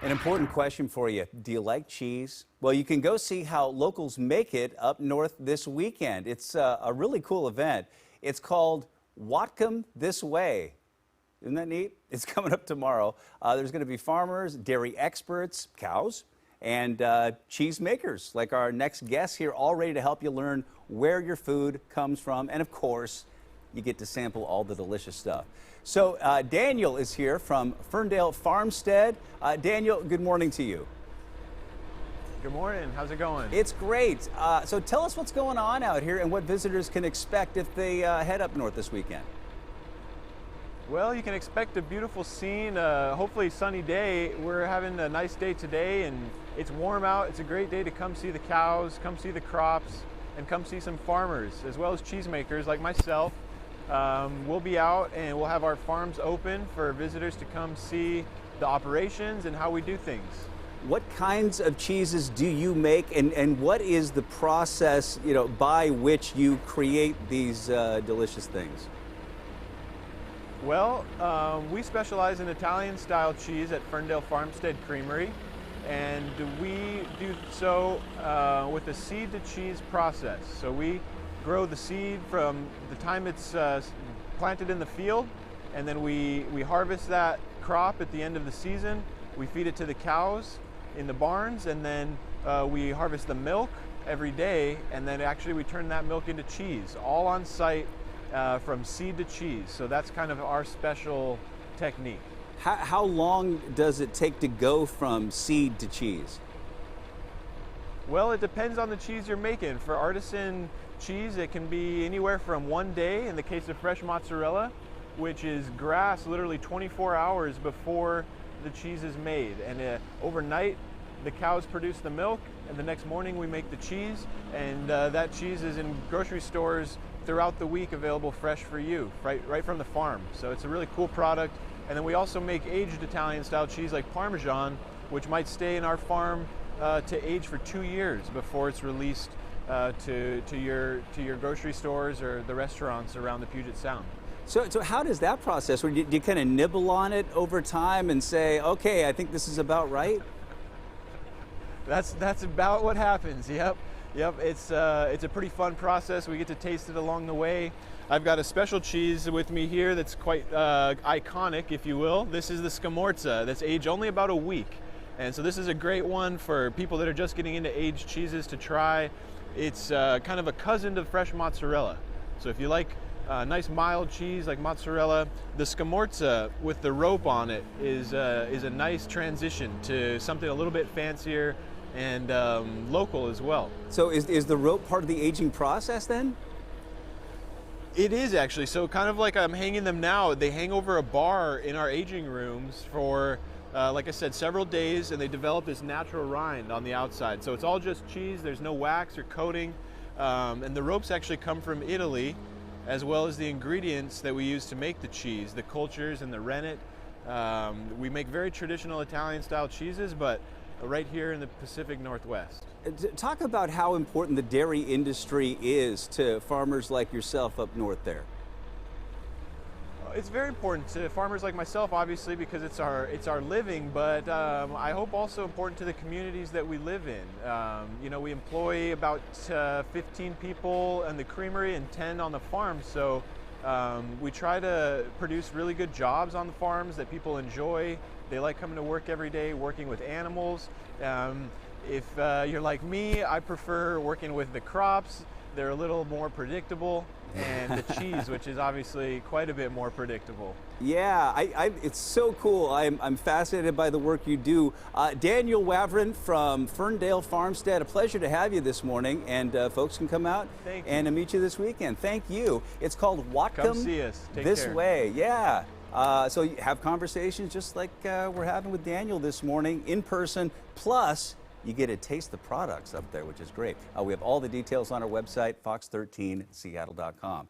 An important question for you. Do you like cheese? Well, you can go see how locals make it up north this weekend. It's a really cool event. It's called Whatcom This Way. Isn't that neat? It's coming up tomorrow. There's going to be farmers, dairy experts, cows, and cheesemakers like our next guest here, all ready to help you learn where your food comes from. And of course, you get to sample all the delicious stuff. So Daniel is here from Ferndale Farmstead. Daniel, good morning to you. Good morning. How's it going? It's great. So tell us what's going on out here and what visitors can expect if they head up north this weekend. Well, you can expect a beautiful scene, hopefully sunny day. We're having a nice day today and it's warm out. It's a great day to come see the cows, come see the crops, and come see some farmers, as well as cheesemakers like myself. We'll be out and we'll have our farms open for visitors to come see the operations and how we do things. What kinds of cheeses do you make, and what is the process, by which you create these delicious things? Well, we specialize in Italian-style cheese at Ferndale Farmstead Creamery, and we do so with a seed-to-cheese process. So we grow the seed from the time it's planted in the field, and then we harvest that crop at the end of the season. We feed it to the cows in the barns, and then we harvest the milk every day, and then actually we turn that milk into cheese, all on site from seed to cheese. So that's kind of our special technique. How long does it take to go from seed to cheese? Well, it depends on the cheese you're making. For artisan cheese, it can be anywhere from 1 day, in the case of fresh mozzarella, which is grass literally 24 hours before the cheese is made. And overnight, the cows produce the milk, and the next morning we make the cheese, and that cheese is in grocery stores throughout the week, available fresh for you, right from the farm. So it's a really cool product. And then we also make aged Italian-style cheese like Parmesan, which might stay in our farm to age for 2 years before it's released to your grocery stores or the restaurants around the Puget Sound. So how does that process work? Do you kind of nibble on it over time and say, okay, I think this is about right? That's about what happens. Yep. It's a pretty fun process. We get to taste it along the way. I've got a special cheese with me here that's quite iconic, if you will. This is the Scomorza that's aged only about a week. And so this is a great one for people that are just getting into aged cheeses to try. It's kind of a cousin to fresh mozzarella. So if you like nice mild cheese like mozzarella, the Scomorza with the rope on it is a nice transition to something a little bit fancier and local as well. So is the rope part of the aging process then? It is actually. So kind of like I'm hanging them now, they hang over a bar in our aging rooms for like I said, several days, and they develop this natural rind on the outside. So it's all just cheese, there's no wax or coating, and the ropes actually come from Italy, as well as the ingredients that we use to make the cheese, the cultures and the rennet. We make very traditional Italian-style cheeses, but right here in the Pacific Northwest. Talk about how important the dairy industry is to farmers like yourself up north there. It's very important to farmers like myself, obviously, because it's our living, but I hope also important to the communities that we live in. We employ about 15 people in the creamery and 10 on the farm, so we try to produce really good jobs on the farms that people enjoy. They like coming to work every day, working with animals. If you're like me, I prefer working with the crops. They're a little more predictable, and the cheese, which is obviously quite a bit more predictable. Yeah, it's so cool. I'm fascinated by the work you do. Daniel Wavrin from Ferndale Farmstead, a pleasure to have you this morning, and folks can come out and meet you this weekend. Thank you. It's called Whatcom Come see us. Take This care. Way. Yeah. So you have conversations just like we're having with Daniel this morning in person, plus you get to taste the products up there, which is great. We have all the details on our website, fox13seattle.com.